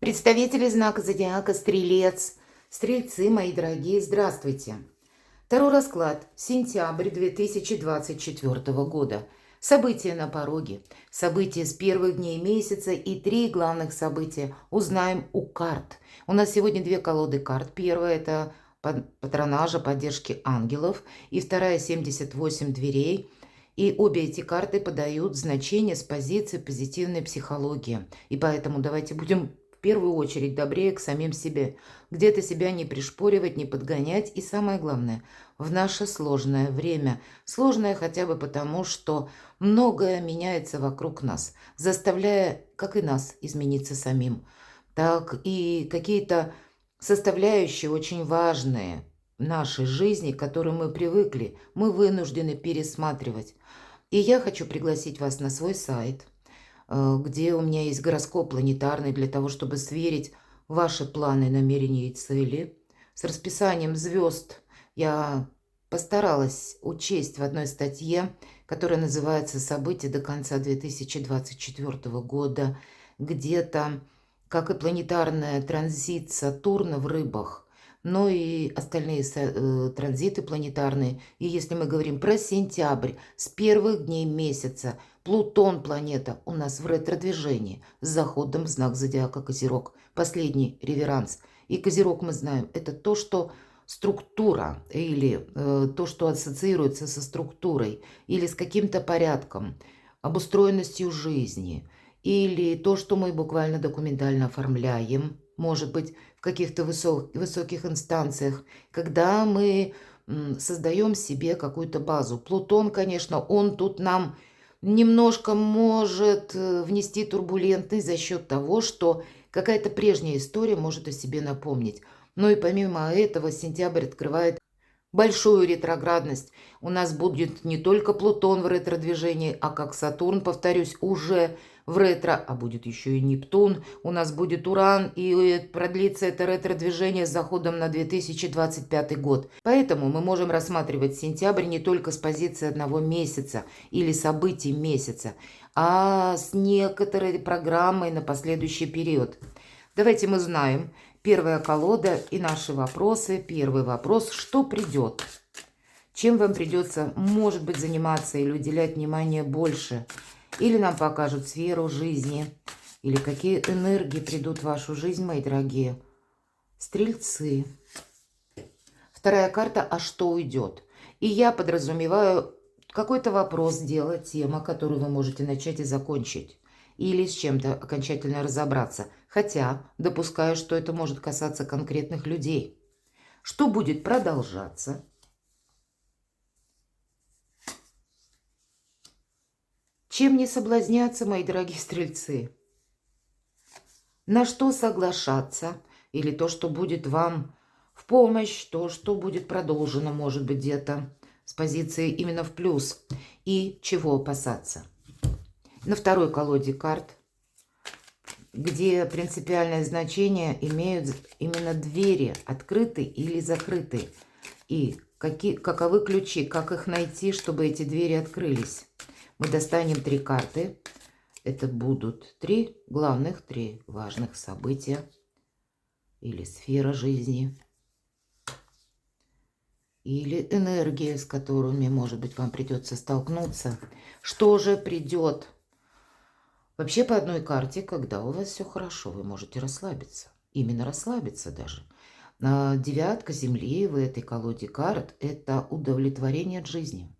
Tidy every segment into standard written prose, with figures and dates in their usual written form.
Представители знака зодиака Стрелец, Стрельцы, мои дорогие, здравствуйте. Второй расклад. Сентябрь 2024 года. События на пороге. События с первых дней месяца и 3 главных события узнаем у карт. У нас сегодня 2 колоды карт. Первая – это патронажа, поддержки ангелов. И вторая – 78 дверей. И обе эти карты подают значение с позиции позитивной психологии. И поэтому давайте будем в первую очередь добрее к самим себе. Где-то себя не пришпоривать, не подгонять. И самое главное, в наше сложное время. Сложное хотя бы потому, что многое меняется вокруг нас, заставляя, как и нас, измениться самим. Так и какие-то составляющие очень важные нашей жизни, к которой мы привыкли, мы вынуждены пересматривать. И я хочу пригласить вас на свой сайт, где у меня есть гороскоп планетарный для того, чтобы сверить ваши планы, намерения и цели. С расписанием звезд я постаралась учесть в одной статье, которая называется «События до конца 2024 года», где-то, как и планетарная транзит Сатурна в Рыбах, но и остальные транзиты планетарные. И если мы говорим про сентябрь, с первых дней месяца Плутон, планета, у нас в ретро-движении с заходом в знак зодиака Козерог. Последний реверанс. И Козерог, мы знаем, это то, что структура или то, что ассоциируется со структурой или с каким-то порядком, обустроенностью жизни, или то, что мы буквально документально оформляем, может быть, в каких-то высоких инстанциях, когда мы создаем себе какую-то базу. Плутон, конечно, он тут нам немножко может внести турбулентность за счет того, что какая-то прежняя история может о себе напомнить. Но и помимо этого сентябрь открывает большую ретроградность. У нас будет не только Плутон в ретро-движении, а как Сатурн, повторюсь, уже в ретро, а будет еще и Нептун. У нас будет Уран, и продлится это ретро-движение с заходом на 2025 год. Поэтому мы можем рассматривать сентябрь не только с позиции одного месяца или событий месяца, а с некоторой программой на последующий период. Давайте мы знаем. Первая колода и наши вопросы. Первый вопрос. Что придет? Чем вам придется, может быть, заниматься или уделять внимание больше? Или нам покажут сферу жизни? Или какие энергии придут в вашу жизнь, мои дорогие? Стрельцы. Вторая карта. А что уйдет? И я подразумеваю какой-то вопрос, дело, тема, которую вы можете начать и закончить. Или с чем-то окончательно разобраться. Хотя допускаю, что это может касаться конкретных людей. Что будет продолжаться? Чем не соблазняться, мои дорогие стрельцы? На что соглашаться? Или то, что будет вам в помощь, то, что будет продолжено, может быть, где-то с позиции именно в плюс. И чего опасаться? На второй колоде карт, где принципиальное значение имеют именно двери, открыты или закрыты. И каковы ключи, как их найти, чтобы эти двери открылись. Мы достанем 3 карты. Это будут 3 главных, 3 важных события или сфера жизни. Или энергия, с которыми, может быть, вам придется столкнуться. Что же придет? Вообще по одной карте, когда у вас все хорошо, вы можете расслабиться. Именно расслабиться даже. Девятка Земли в этой колоде карт – это удовлетворение от жизни.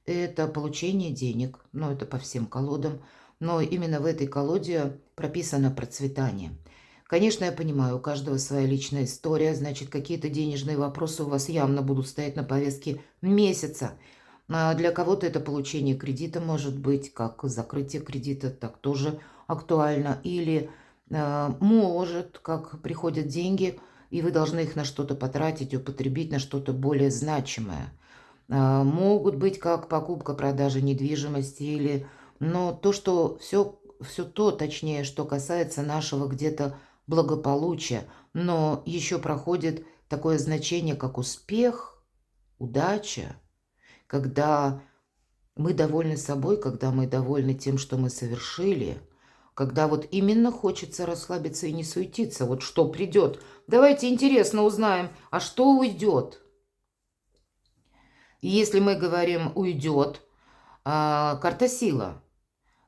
Это получение денег, но это по всем колодам. Но именно в этой колоде прописано процветание. Конечно, я понимаю, у каждого своя личная история, значит, какие-то денежные вопросы у вас явно будут стоять на повестке месяца. Для кого-то это получение кредита может быть, как закрытие кредита, так тоже актуально. Или может, как приходят деньги, и вы должны их на что-то потратить, употребить, на что-то более значимое. Могут быть как покупка, продажа недвижимости, или, но то, что все то, точнее, что касается нашего где-то благополучия, но еще проходит такое значение, как успех, удача, когда мы довольны собой, когда мы довольны тем, что мы совершили, когда вот именно хочется расслабиться и не суетиться. Вот что придет. Давайте интересно узнаем, а что уйдет? И если мы говорим «уйдет», карта сила.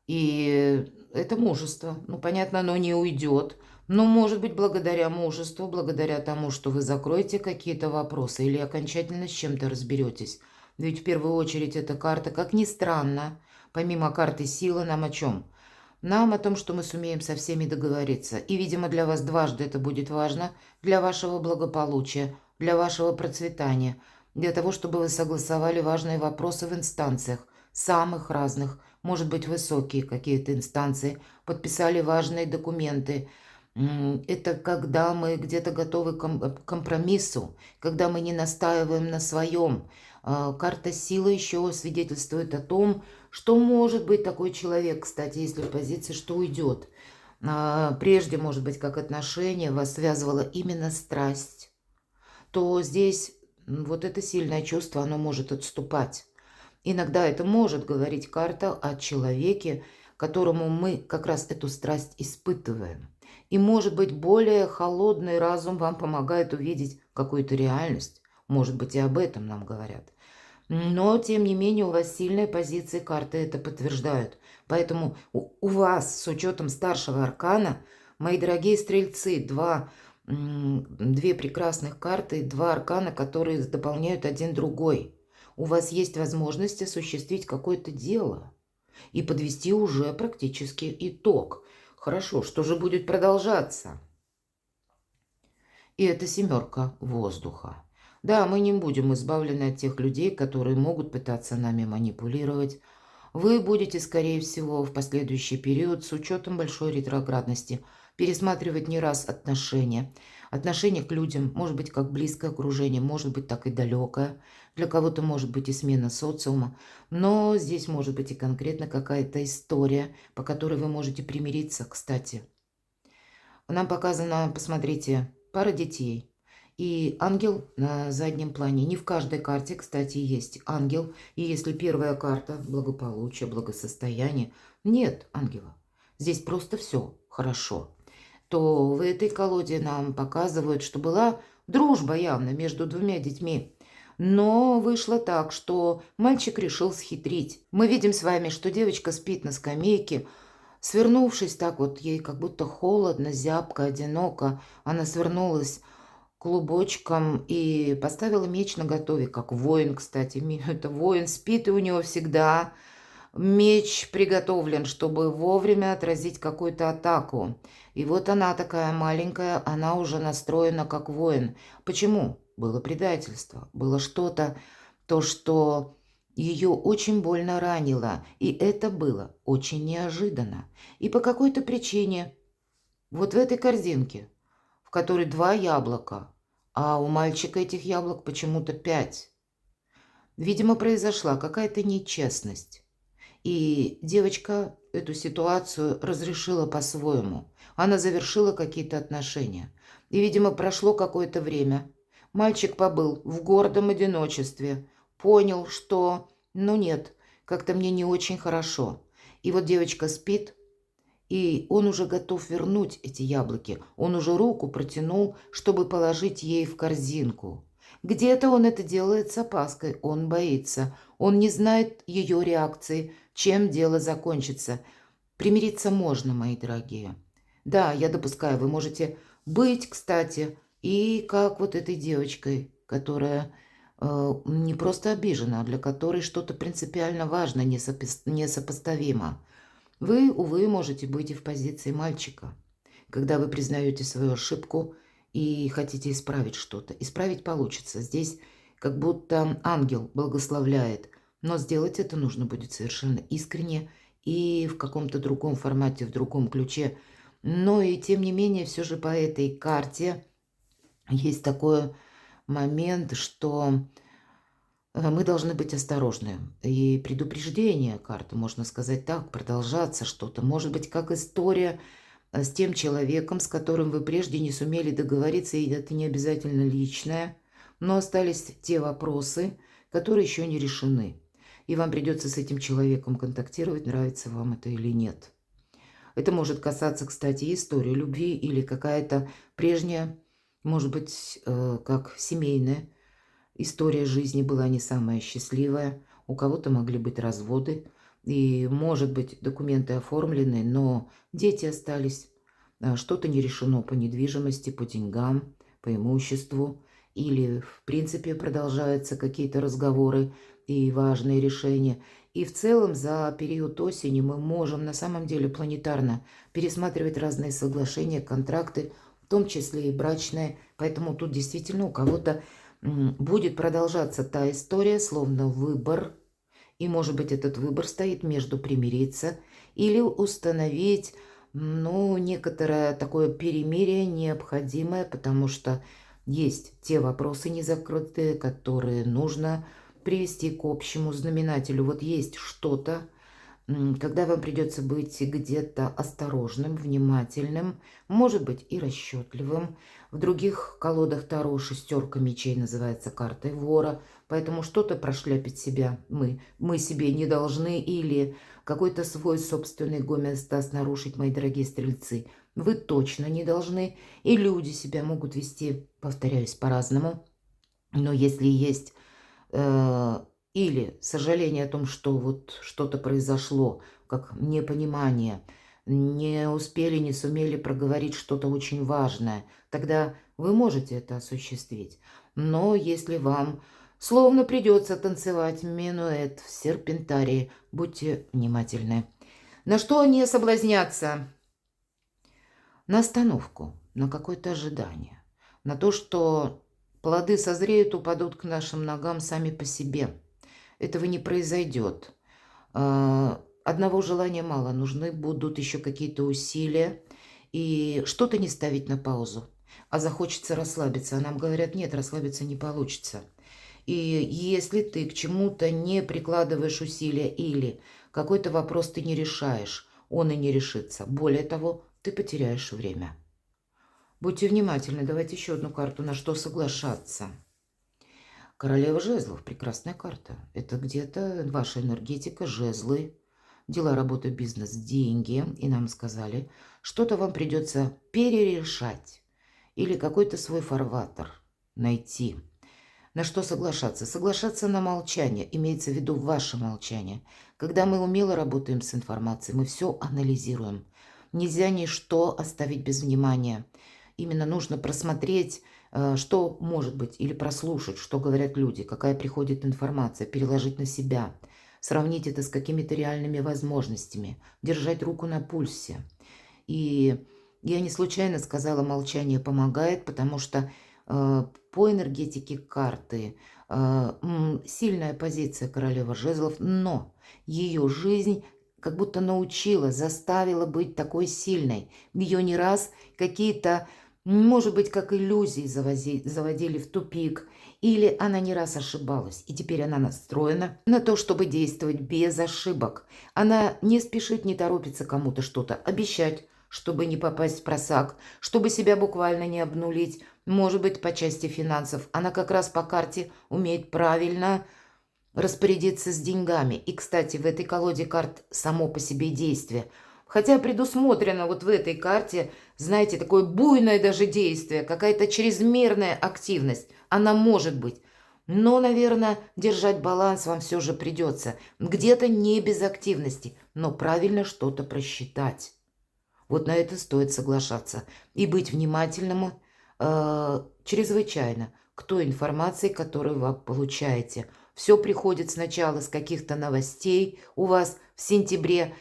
И это мужество. Ну, понятно, оно не уйдет. Но, может быть, благодаря мужеству, благодаря тому, что вы закроете какие-то вопросы или окончательно с чем-то разберетесь. Ведь в первую очередь эта карта, как ни странно, помимо карты силы, нам о чем? Нам о том, что мы сумеем со всеми договориться. И, видимо, для вас дважды это будет важно, для вашего благополучия, для вашего процветания, для того, чтобы вы согласовали важные вопросы в инстанциях, самых разных, может быть, высокие какие-то инстанции, подписали важные документы. Это когда мы где-то готовы к компромиссу, когда мы не настаиваем на своем. Карта силы еще свидетельствует о том, что может быть такой человек, кстати, если в позиции, что уйдет. Прежде, может быть, как отношение вас связывала именно страсть, то здесь вот это сильное чувство, оно может отступать. Иногда это может говорить карта о человеке, которому мы как раз эту страсть испытываем. И, может быть, более холодный разум вам помогает увидеть какую-то реальность. Может быть, и об этом нам говорят. Но, тем не менее, у вас сильные позиции, карты это подтверждают. Поэтому у вас, с учетом старшего аркана, мои дорогие стрельцы, две прекрасных карты, два аркана, которые дополняют один другой. У вас есть возможность осуществить какое-то дело и подвести уже практически итог. Хорошо, что же будет продолжаться? И это семерка воздуха. Да, мы не будем избавлены от тех людей, которые могут пытаться нами манипулировать. Вы будете, скорее всего, в последующий период, с учетом большой ретроградности, пересматривать не раз отношения. Отношения к людям, может быть, как близкое окружение, может быть, так и далекое. Для кого-то может быть и смена социума. Но здесь может быть и конкретно какая-то история, по которой вы можете примириться, кстати. Нам показано, посмотрите, пара детей и ангел на заднем плане. Не в каждой карте, кстати, есть ангел. И если первая карта благополучие, благосостояние, нет ангела. Здесь просто все хорошо. То в этой колоде нам показывают, что была дружба явно между двумя детьми. Но вышло так, что мальчик решил схитрить. Мы видим с вами, что девочка спит на скамейке, свернувшись так вот, ей как будто холодно, зябко, одиноко. Она свернулась клубочком и поставила меч наготове, как воин, кстати. Это воин спит, и у него всегда меч приготовлен, чтобы вовремя отразить какую-то атаку. И вот она такая маленькая, она уже настроена как воин. Почему? Было предательство, было что-то, то, что ее очень больно ранило. И это было очень неожиданно. И по какой-то причине вот в этой корзинке, в которой 2 яблока, а у мальчика этих яблок почему-то 5. Видимо, произошла какая-то нечестность. И девочка эту ситуацию разрешила по-своему. Она завершила какие-то отношения. И, видимо, прошло какое-то время. Мальчик побыл в гордом одиночестве. Понял, что, ну нет, как-то мне не очень хорошо. И вот девочка спит, и он уже готов вернуть эти яблоки. Он уже руку протянул, чтобы положить ей в корзинку. Где-то он это делает с опаской, он боится. Он не знает ее реакции, чем дело закончится. Примириться можно, мои дорогие. Да, я допускаю, вы можете быть, кстати, и как вот этой девочкой, которая не просто обижена, а для которой что-то принципиально важно, несопоставимо. Вы, увы, можете быть и в позиции мальчика, когда вы признаете свою ошибку и хотите исправить что-то. Исправить получится. Здесь как будто ангел благословляет, но сделать это нужно будет совершенно искренне и в каком-то другом формате, в другом ключе. Но и тем не менее, все же по этой карте есть такой момент, что мы должны быть осторожны. И предупреждение карты, можно сказать так, продолжаться что-то. Может быть, как история с тем человеком, с которым вы прежде не сумели договориться, и это не обязательно личное, но остались те вопросы, которые еще не решены. И вам придется с этим человеком контактировать, нравится вам это или нет. Это может касаться, кстати, истории любви или какая-то прежняя, может быть, как семейная история жизни была не самая счастливая. У кого-то могли быть разводы, и, может быть, документы оформлены, но дети остались. Что-то не решено по недвижимости, по деньгам, по имуществу. Или, в принципе, продолжаются какие-то разговоры и важные решения. И в целом за период осени мы можем на самом деле планетарно пересматривать разные соглашения, контракты, в том числе и брачные. Поэтому тут действительно у кого-то будет продолжаться та история, словно выбор. И, может быть, этот выбор стоит между примириться или установить, ну, некоторое такое перемирие необходимое, потому что есть те вопросы незакрытые, которые нужно привести к общему знаменателю. Вот есть что-то, когда вам придется быть где-то осторожным, внимательным, может быть, и расчетливым. В других колодах Таро шестерка мечей называется картой вора, поэтому что-то прошляпить себя мы себе не должны, или какой-то свой собственный гомеостаз нарушить, мои дорогие стрельцы, вы точно не должны. И люди себя могут вести, повторяюсь, по-разному. Но если есть или сожаление о том, что вот что-то произошло, как непонимание, не успели, не сумели проговорить что-то очень важное, тогда вы можете это осуществить. Но если вам словно придется танцевать минуэт в серпентарии, будьте внимательны. На что не соблазняться? На остановку, на какое-то ожидание, на то, что плоды созреют, упадут к нашим ногам сами по себе. Этого не произойдет. Одного желания мало, нужны будут еще какие-то усилия. И что-то не ставить на паузу. А захочется расслабиться. А нам говорят, нет, расслабиться не получится. И если ты к чему-то не прикладываешь усилия или какой-то вопрос ты не решаешь, он и не решится. Более того, ты потеряешь время. Будьте внимательны. Давайте еще одну карту, на что соглашаться. Королева жезлов, прекрасная карта. Это где-то ваша энергетика, жезлы, дела, работа, бизнес, деньги. И нам сказали, что-то вам придется перерешать или какой-то свой фарватер найти. На что соглашаться? Соглашаться на молчание, имеется в виду ваше молчание. Когда мы умело работаем с информацией, мы все анализируем. Нельзя ничто оставить без внимания. Именно нужно просмотреть, что может быть, или прослушать, что говорят люди, какая приходит информация, переложить на себя, сравнить это с какими-то реальными возможностями, держать руку на пульсе. И я не случайно сказала, молчание помогает, потому что по энергетике карты сильная позиция королевы жезлов, но ее жизнь как будто научила, заставила быть такой сильной. Ее не раз какие-то, может быть, как иллюзии заводили в тупик, или она не раз ошибалась, и теперь она настроена на то, чтобы действовать без ошибок. Она не спешит, не торопится кому-то что-то обещать, чтобы не попасть в просак, чтобы себя буквально не обнулить. Может быть, по части финансов. Она как раз по карте умеет правильно распорядиться с деньгами. И, кстати, в этой колоде карт само по себе действие. Хотя предусмотрено вот в этой карте, знаете, такое буйное даже действие, какая-то чрезмерная активность. Она может быть. Но, наверное, держать баланс вам все же придется. Где-то не без активности, но правильно что-то просчитать. Вот на это стоит соглашаться. И быть внимательным чрезвычайно к той информации, которую вы получаете. Все приходит сначала с каких-то новостей у вас в сентябре,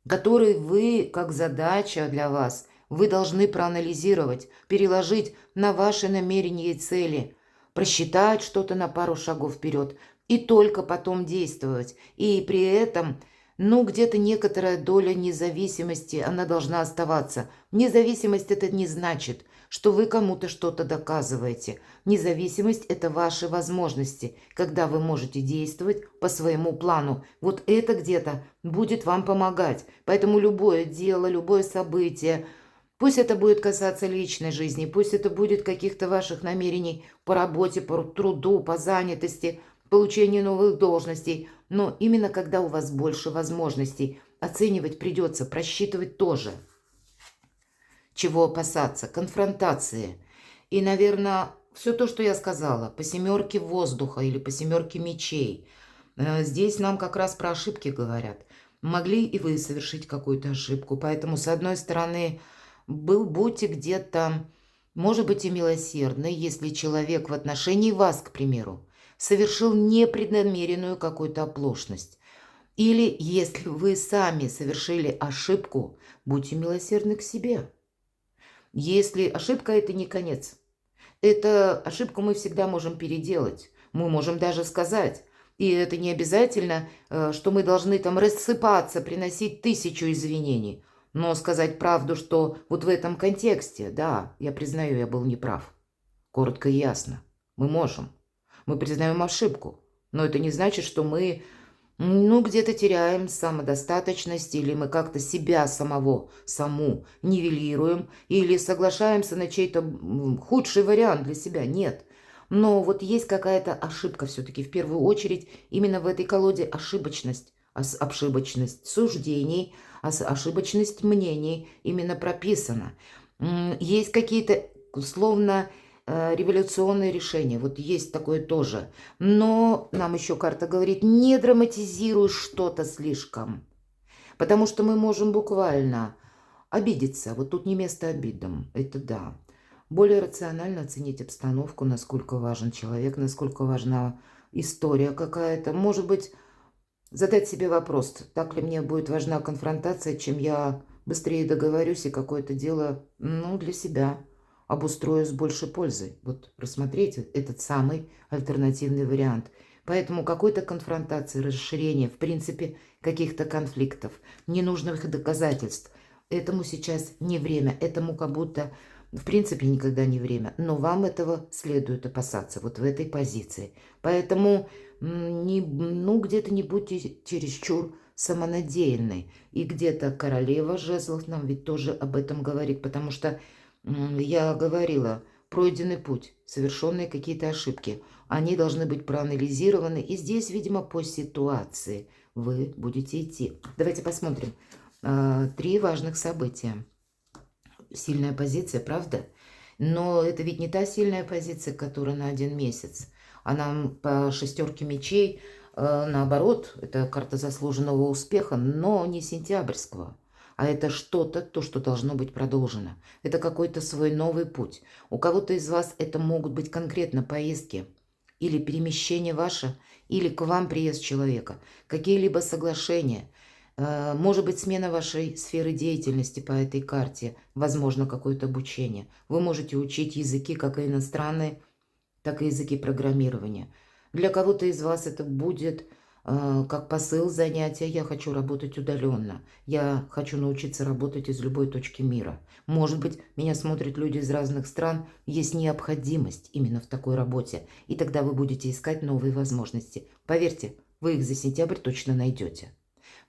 которые вы, как задача для вас, вы должны проанализировать, переложить на ваши намерения и цели, просчитать что-то на пару шагов вперед и только потом действовать. И при этом, ну, где-то некоторая доля независимости, она должна оставаться. Независимость – это не значит, что вы кому-то что-то доказываете. Независимость – это ваши возможности, когда вы можете действовать по своему плану. Вот это где-то будет вам помогать. Поэтому любое дело, любое событие, пусть это будет касаться личной жизни, пусть это будет каких-то ваших намерений по работе, по труду, по занятости, получению новых должностей, но именно когда у вас больше возможностей, оценивать придется, просчитывать тоже – чего опасаться? Конфронтации. И, наверное, все то, что я сказала, по семерке воздуха или по семерке мечей, здесь нам как раз про ошибки говорят. Могли и вы совершить какую-то ошибку. Поэтому, с одной стороны, будьте где-то, может быть, и милосердны, если человек в отношении вас, к примеру, совершил непреднамеренную какую-то оплошность. Или если вы сами совершили ошибку, будьте милосердны к себе. Если ошибка – это не конец. Это ошибку мы всегда можем переделать. Мы можем даже сказать. И это не обязательно, что мы должны там рассыпаться, приносить 1000 извинений. Но сказать правду, что вот в этом контексте, да, я признаю, я был неправ. Коротко и ясно. Мы можем. Мы признаем ошибку. Но это не значит, что мы где-то теряем самодостаточность, или мы как-то себя саму нивелируем, или соглашаемся на чей-то худший вариант для себя. Нет. Но вот есть какая-то ошибка все-таки, в первую очередь, именно в этой колоде ошибочность суждений, ошибочность мнений именно прописана. Есть какие-то, условно, революционные решения. Вот есть такое тоже. Но нам еще карта говорит, не драматизируй что-то слишком. Потому что мы можем буквально обидеться. Вот тут не место обидам. Это да. Более рационально оценить обстановку, насколько важен человек, насколько важна история какая-то. Может быть, задать себе вопрос, так ли мне будет важна конфронтация, чем я быстрее договорюсь и какое-то дело, для себя обустрою с большей пользой. Вот рассмотреть этот самый альтернативный вариант. Поэтому какой-то конфронтации, расширения, в принципе, каких-то конфликтов, ненужных доказательств. Этому сейчас не время. Этому как будто, в принципе, никогда не время. Но вам этого следует опасаться вот в этой позиции. Поэтому где-то не будьте чересчур самонадеянной. И где-то королева жезлов нам ведь тоже об этом говорит, потому что я говорила, пройденный путь, совершенные какие-то ошибки, они должны быть проанализированы. И здесь, видимо, по ситуации вы будете идти. Давайте посмотрим. 3 важных события. Сильная позиция, правда? Но это ведь не та сильная позиция, которая на 1 месяц. Она по 6 мечей, наоборот, это карта заслуженного успеха, но не сентябрьского. А это что-то, то, что должно быть продолжено. Это какой-то свой новый путь. У кого-то из вас это могут быть конкретно поездки или перемещение ваше, или к вам приезд человека, какие-либо соглашения. Может быть, смена вашей сферы деятельности по этой карте, возможно, какое-то обучение. Вы можете учить языки как и иностранные, так и языки программирования. Для кого-то из вас это будет как посыл занятия. Я хочу работать удаленно. Я хочу научиться работать из любой точки мира. Может быть, меня смотрят люди из разных стран. Есть необходимость именно в такой работе. И тогда вы будете искать новые возможности. Поверьте, вы их за сентябрь точно найдете.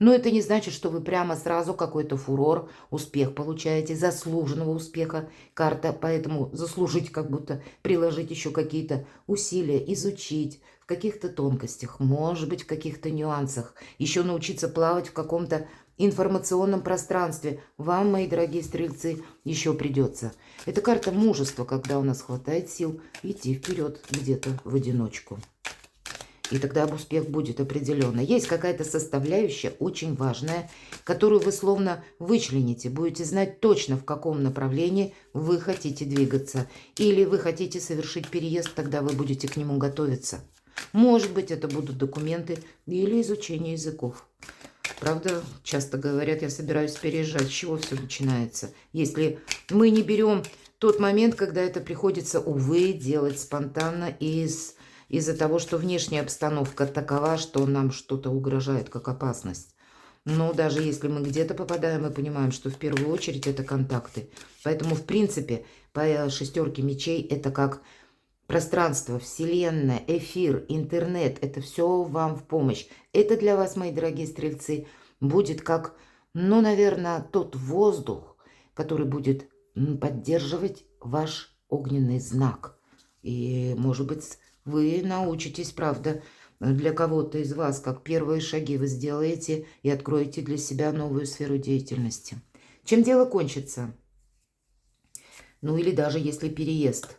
Но это не значит, что вы прямо сразу какой-то фурор, успех получаете, заслуженного успеха карта. Поэтому заслужить, как будто приложить еще какие-то усилия, изучить в каких-то тонкостях, может быть, в каких-то нюансах, еще научиться плавать в каком-то информационном пространстве. Вам, мои дорогие стрельцы, еще придется. Это карта мужества, когда у нас хватает сил идти вперед где-то в одиночку. И тогда успех будет определенно. Есть какая-то составляющая очень важная, которую вы словно вычлените. Будете знать точно, в каком направлении вы хотите двигаться. Или вы хотите совершить переезд, тогда вы будете к нему готовиться. Может быть, это будут документы или изучение языков. Правда, часто говорят, я собираюсь переезжать. С чего все начинается? Если мы не берем тот момент, когда это приходится, увы, делать спонтанно из-за того, что внешняя обстановка такова, что нам что-то угрожает, как опасность. Но даже если мы где-то попадаем, мы понимаем, что в первую очередь это контакты. Поэтому, в принципе, по 6 мечей это как пространство, вселенная, эфир, интернет. Это все вам в помощь. Это для вас, мои дорогие стрельцы, будет как, наверное, тот воздух, который будет поддерживать ваш огненный знак. И, может быть, вы научитесь, правда, для кого-то из вас, как первые шаги вы сделаете и откроете для себя новую сферу деятельности. Чем дело кончится? Ну или даже если переезд.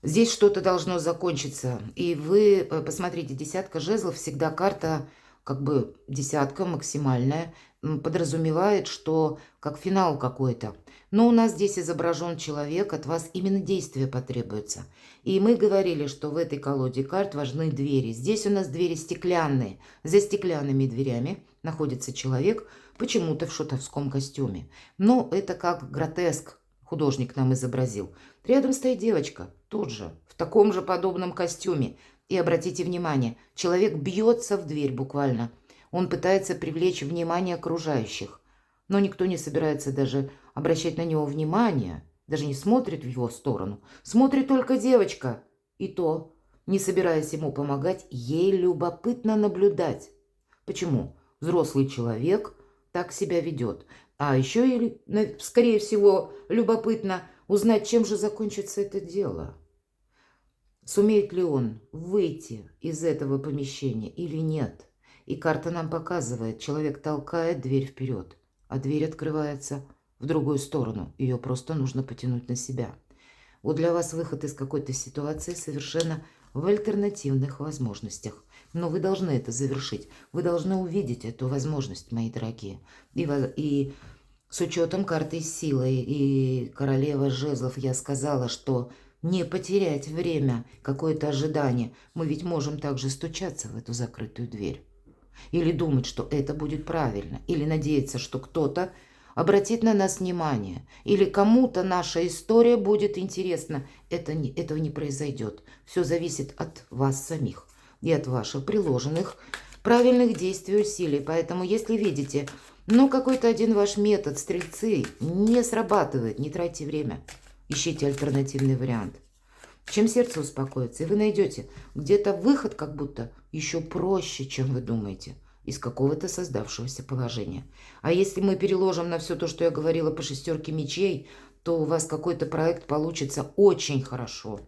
Здесь что-то должно закончиться. И вы посмотрите, десятка жезлов всегда карта, как бы десятка максимальная, подразумевает, что как финал какой-то. Но у нас здесь изображен человек, от вас именно действие потребуется. И мы говорили, что в этой колоде карт важны двери. Здесь у нас двери стеклянные. За стеклянными дверями находится человек, почему-то в шутовском костюме. Но это как гротеск художник нам изобразил. Рядом стоит девочка, тут же, в таком же подобном костюме. И обратите внимание, человек бьется в дверь буквально. Он пытается привлечь внимание окружающих. Но никто не собирается даже обращать на него внимание, даже не смотрит в его сторону. Смотрит только девочка. И то, не собираясь ему помогать, ей любопытно наблюдать. Почему? Взрослый человек так себя ведет. А еще, и, скорее всего, любопытно узнать, чем же закончится это дело. Сумеет ли он выйти из этого помещения или нет? И карта нам показывает, человек толкает дверь вперед, а дверь открывается в другую сторону. Ее просто нужно потянуть на себя. Вот для вас выход из какой-то ситуации совершенно в альтернативных возможностях. Но вы должны это завершить. Вы должны увидеть эту возможность, мои дорогие. И с учетом карты силы и королева жезлов я сказала, что не потерять время, какое-то ожидание. Мы ведь можем также стучаться в эту закрытую дверь. Или думать, что это будет правильно. Или надеяться, что кто-то обратит на нас внимание. Или кому-то наша история будет интересна. Этого не произойдет. Все зависит от вас самих и от ваших приложенных правильных действий и усилий. Поэтому, если видите, какой-то один ваш метод, стрельцы, не срабатывает, не тратьте время. Ищите альтернативный вариант. Чем сердце успокоится, и вы найдете где-то выход как будто еще проще, чем вы думаете, из какого-то создавшегося положения. А если мы переложим на все то, что я говорила по шестерке мечей, то у вас какой-то проект получится очень хорошо.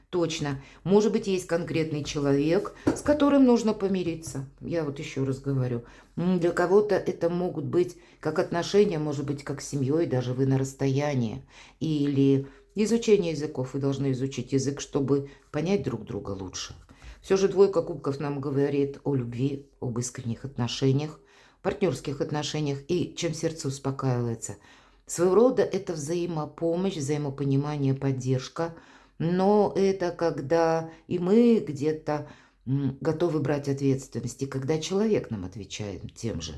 Точно. Может быть, есть конкретный человек, с которым нужно помириться. Я вот еще раз говорю. Для кого-то это могут быть как отношения, может быть, как с семьей, даже вы на расстоянии. Или изучение языков. Вы должны изучить язык, чтобы понять друг друга лучше. Все же двойка кубков нам говорит о любви, об искренних отношениях, партнерских отношениях. И чем сердце успокаивается. Своего рода это взаимопомощь, взаимопонимание, поддержка. Но это когда и мы где-то готовы брать ответственность, и когда человек нам отвечает тем же.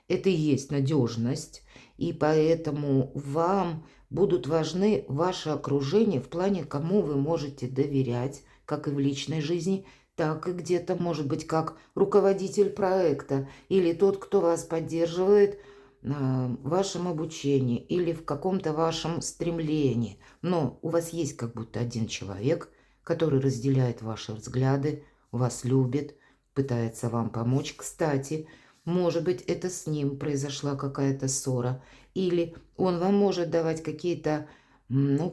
Это и есть надежность, и поэтому вам будут важны ваше окружение в плане, кому вы можете доверять, как и в личной жизни, так и где-то, может быть, как руководитель проекта или тот, кто вас поддерживает в вашем обучении или в каком-то вашем стремлении. Но у вас есть как будто один человек, который разделяет ваши взгляды, вас любит, пытается вам помочь. Кстати, может быть, это с ним произошла какая-то ссора. Или он вам может давать какие-то,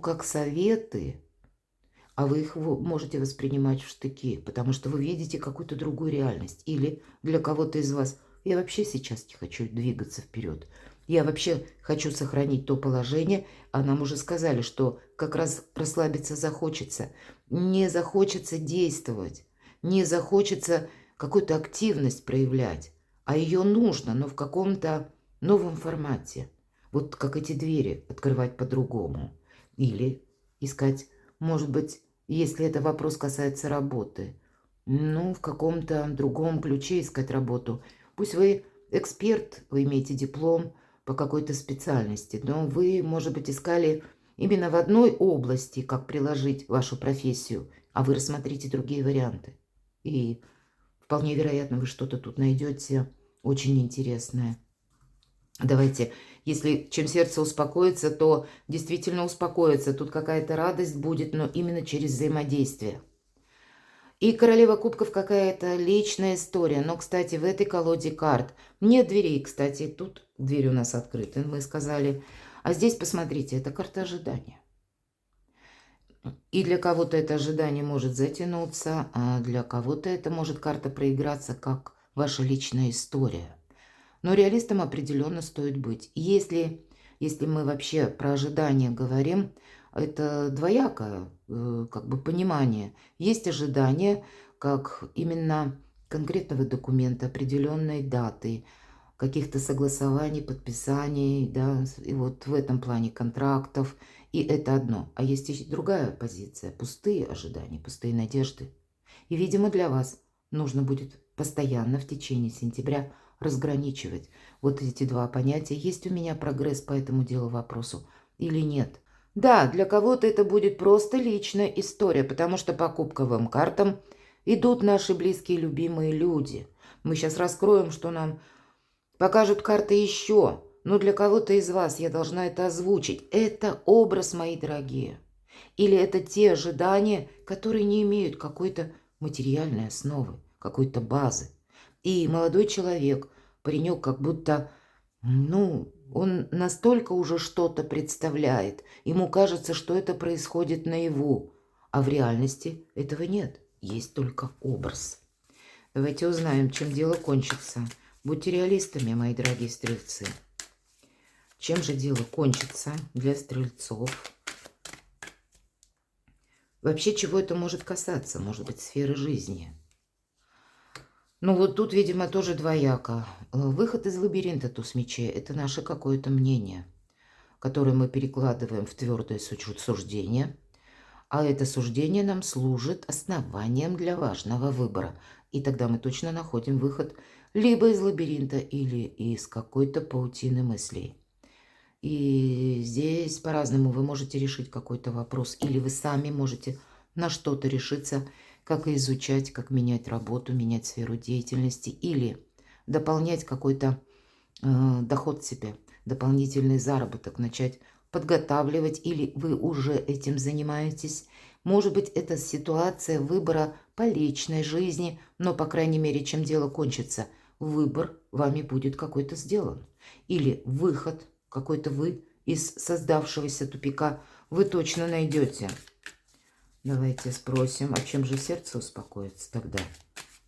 как советы, а вы их можете воспринимать в штыки, потому что вы видите какую-то другую реальность. Или для кого-то из вас: я вообще сейчас не хочу двигаться вперед. Я вообще хочу сохранить то положение. А нам уже сказали, что как раз расслабиться захочется. Не захочется действовать. Не захочется какую-то активность проявлять. А ее нужно, но в каком-то новом формате. Вот как эти двери открывать по-другому. Или искать, может быть, если это вопрос касается работы, в каком-то другом ключе искать работу. Пусть вы эксперт, вы имеете диплом по какой-то специальности, но вы, может быть, искали именно в одной области, как приложить вашу профессию, а вы рассмотрите другие варианты. И вполне вероятно, вы что-то тут найдете очень интересное. Давайте, если чем сердце успокоится, то действительно успокоится. Тут какая-то радость будет, но именно через взаимодействие. И королева кубков какая-то личная история. Но, кстати, в этой колоде карт нет дверей, кстати. Тут дверь у нас открыта, мы сказали. А здесь, посмотрите, это карта ожидания. И для кого-то это ожидание может затянуться, а для кого-то это может карта проиграться, как ваша личная история. Но реалистом определенно стоит быть. Если мы вообще про ожидания говорим, это двоякое как бы понимание. Есть ожидание, как именно конкретного документа, определенной даты, каких-то согласований, подписаний, да, и вот в этом плане контрактов. И это одно. А есть и другая позиция. Пустые ожидания, пустые надежды. И, видимо, для вас нужно будет постоянно в течение сентября разграничивать вот эти два понятия. Есть у меня прогресс по этому делу вопросу или нет? Да, для кого-то это будет просто личная история, потому что по кубковым картам идут наши близкие, любимые люди. Мы сейчас раскроем, что нам покажут карты еще. Но для кого-то из вас я должна это озвучить. Это образ, мои дорогие. Или это те ожидания, которые не имеют какой-то материальной основы, какой-то базы. И молодой человек, паренек, как будто, он настолько уже что-то представляет. Ему кажется, что это происходит наяву. А в реальности этого нет. Есть только образ. Давайте узнаем, чем дело кончится. Будьте реалистами, мои дорогие стрельцы. Чем же дело кончится для стрельцов? Вообще, чего это может касаться? Может быть, сферы жизни. Ну, вот тут, видимо, тоже двояко. Выход из лабиринта туз мечей – это наше какое-то мнение, которое мы перекладываем в твердое суждение. А это суждение нам служит основанием для важного выбора. И тогда мы точно находим выход либо из лабиринта, или из какой-то паутины мыслей. И здесь по-разному вы можете решить какой-то вопрос, или вы сами можете на что-то решиться, как изучать, как менять работу, менять сферу деятельности, или дополнять какой-то доход себе, дополнительный заработок, начать подготавливать, или вы уже этим занимаетесь. Может быть, это ситуация выбора по личной жизни, но, по крайней мере, чем дело кончится, выбор вами будет какой-то сделан. Или выход какой-то вы из создавшегося тупика вы точно найдете. Давайте спросим, а чем же сердце успокоится тогда?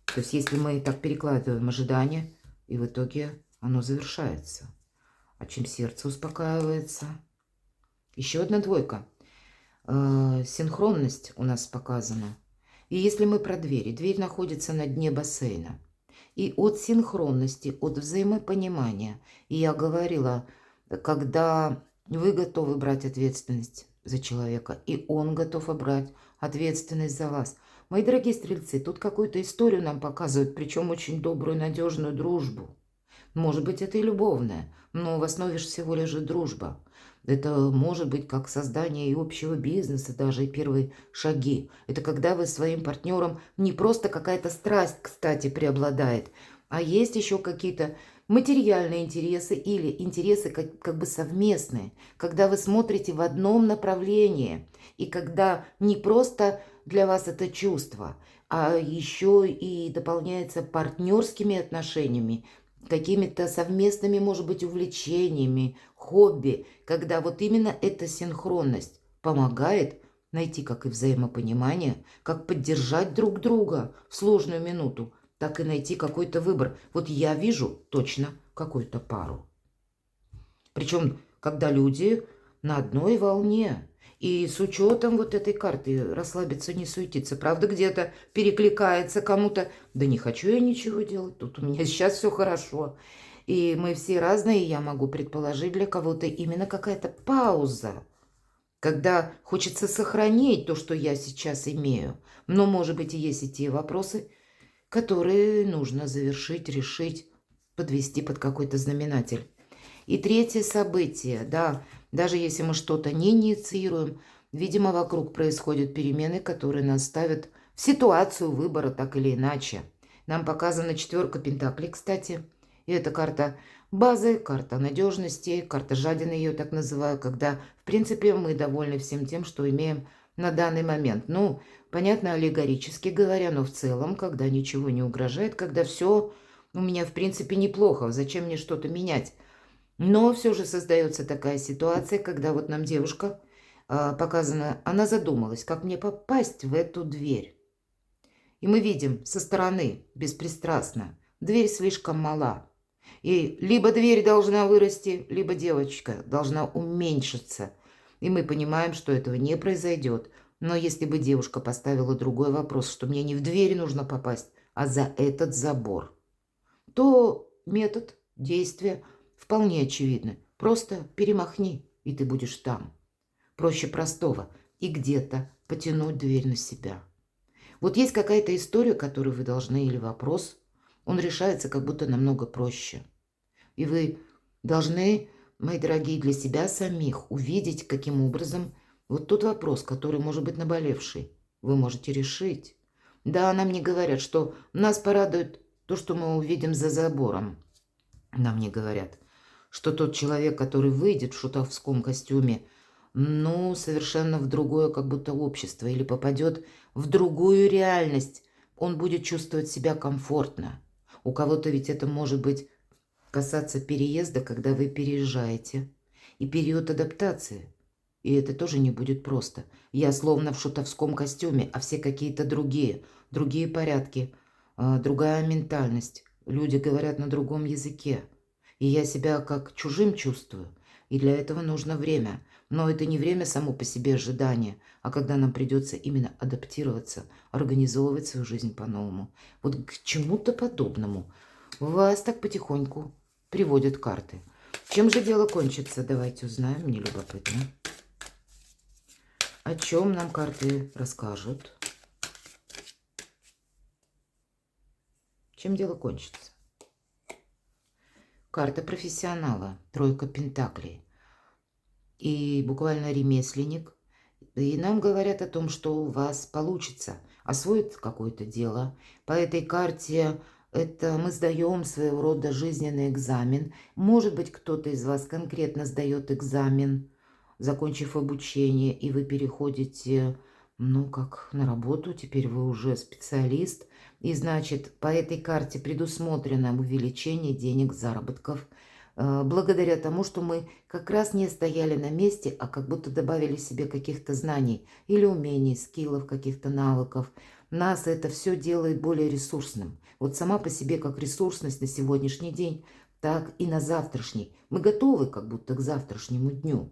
То есть, если мы так перекладываем ожидания, и в итоге оно завершается. А чем сердце успокаивается? Еще одна двойка. Синхронность у нас показана. И если мы про дверь находится на дне бассейна. И от синхронности, от взаимопонимания, и я говорила, когда вы готовы брать ответственность за человека, и он готов брать ответственность за вас. Мои дорогие стрельцы, тут какую-то историю нам показывают, причем очень добрую, надежную дружбу. Может быть, это и любовная, но в основе же всего лежит дружба. Это может быть как создание и общего бизнеса, даже и первые шаги. Это когда вы своим партнером не просто какая-то страсть, кстати, преобладает, а есть еще какие-то материальные интересы или интересы как бы совместные, когда вы смотрите в одном направлении, и когда не просто для вас это чувство, а еще и дополняется партнерскими отношениями, какими-то совместными, может быть, увлечениями, хобби, когда вот именно эта синхронность помогает найти как и взаимопонимание, как поддержать друг друга в сложную минуту, так и найти какой-то выбор. Вот я вижу точно какую-то пару. Причем, когда люди на одной волне. И с учетом вот этой карты расслабиться, не суетиться. Правда, где-то перекликается кому-то. Да не хочу я ничего делать, тут у меня сейчас все хорошо. И мы все разные, я могу предположить, для кого-то именно какая-то пауза. Когда хочется сохранить то, что я сейчас имею. Но, может быть, и есть и те вопросы, которые нужно завершить, решить, подвести под какой-то знаменатель. И третье событие, да, даже если мы что-то не инициируем, видимо, вокруг происходят перемены, которые нас ставят в ситуацию выбора так или иначе. Нам показана 4 пентаклей, кстати. И это карта базы, карта надежности, карта жадины, ее так называю, когда, в принципе, мы довольны всем тем, что имеем на данный момент. Ну, понятно, аллегорически говоря, но в целом, когда ничего не угрожает, когда все у меня, в принципе, неплохо, зачем мне что-то менять? Но все же создается такая ситуация, когда вот нам девушка показана, она задумалась, как мне попасть в эту дверь. И мы видим со стороны, беспристрастно, дверь слишком мала. И либо дверь должна вырасти, либо девочка должна уменьшиться. И мы понимаем, что этого не произойдет. Но если бы девушка поставила другой вопрос, что мне не в дверь нужно попасть, а за этот забор, то метод действия вполне очевидный. Просто перемахни, и ты будешь там. Проще простого. И где-то потянуть дверь на себя. Вот есть какая-то история, которую вы должны, или вопрос, он решается как будто намного проще. И вы должны, мои дорогие, для себя самих увидеть, каким образом вот тот вопрос, который может быть наболевший, вы можете решить. Да, нам не говорят, что нас порадует то, что мы увидим за забором. Нам не говорят, что тот человек, который выйдет в шутовском костюме, ну, совершенно в другое как будто общество или попадет в другую реальность, он будет чувствовать себя комфортно. У кого-то ведь это может быть касаться переезда, когда вы переезжаете, и период адаптации. И это тоже не будет просто. Я словно в шутовском костюме, а все какие-то другие порядки, другая ментальность. Люди говорят на другом языке. И я себя как чужим чувствую. И для этого нужно время. Но это не время само по себе ожидания, а когда нам придется именно адаптироваться, организовывать свою жизнь по-новому. Вот к чему-то подобному вас так потихоньку приводят карты. Чем же дело кончится? Давайте узнаем, мне любопытно. О чем нам карты расскажут? Чем дело кончится? Карта профессионала, тройка пентаклей. И буквально ремесленник. И нам говорят о том, что у вас получится освоить какое-то дело. По этой карте это мы сдаем своего рода жизненный экзамен. Может быть, кто-то из вас конкретно сдает экзамен, закончив обучение, и вы переходите, ну, как на работу. Теперь вы уже специалист. И, значит, по этой карте предусмотрено увеличение денег, заработков, благодаря тому, что мы как раз не стояли на месте, а как будто добавили себе каких-то знаний или умений, скиллов, каких-то навыков. Нас это все делает более ресурсным. Вот сама по себе как ресурсность на сегодняшний день, так и на завтрашний. Мы готовы как будто к завтрашнему дню.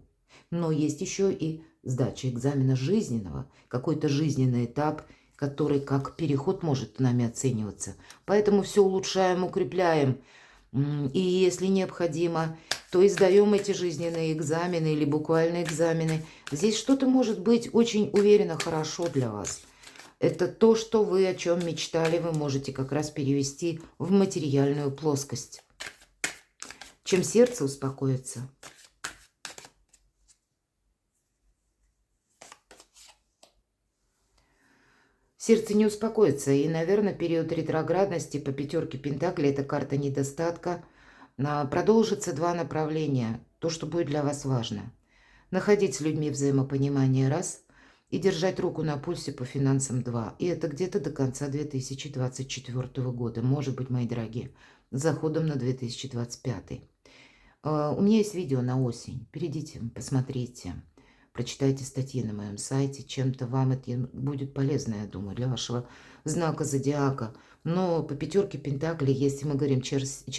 Но есть еще и сдача экзамена жизненного, какой-то жизненный этап, который как переход может нами оцениваться. Поэтому все улучшаем, укрепляем. И если необходимо, то издаем эти жизненные экзамены или буквально экзамены. Здесь что-то может быть очень уверенно хорошо для вас. Это то, что вы о чем мечтали, вы можете как раз перевести в материальную плоскость. Чем сердце успокоится. Сердце не успокоится, и, наверное, период ретроградности по пятерке Пентаклей, это карта недостатка, продолжится два направления, то, что будет для вас важно. Находить с людьми взаимопонимание раз, и держать руку на пульсе по финансам два. И это где-то до конца 2024 года, может быть, мои дорогие, с заходом на 2025. У меня есть видео на осень, перейдите, посмотрите. Прочитайте статьи на моем сайте. Чем-то вам это будет полезно, я думаю, для вашего знака зодиака. Но по пятерке Пентаклей, если мы говорим, чем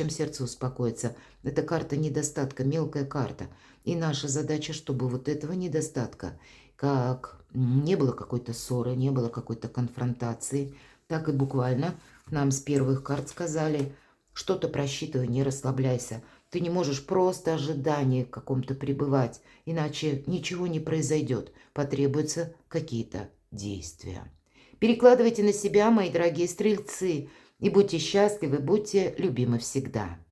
сердце успокоится, это карта недостатка, мелкая карта. И наша задача, чтобы вот этого недостатка, как не было какой-то ссоры, не было какой-то конфронтации, так и буквально нам с первых карт сказали, что-то просчитывай, не расслабляйся. Ты не можешь просто ожидание в каком-то пребывать, иначе ничего не произойдет. Потребуются какие-то действия. Перекладывайте на себя, мои дорогие стрельцы, и будьте счастливы, будьте любимы всегда.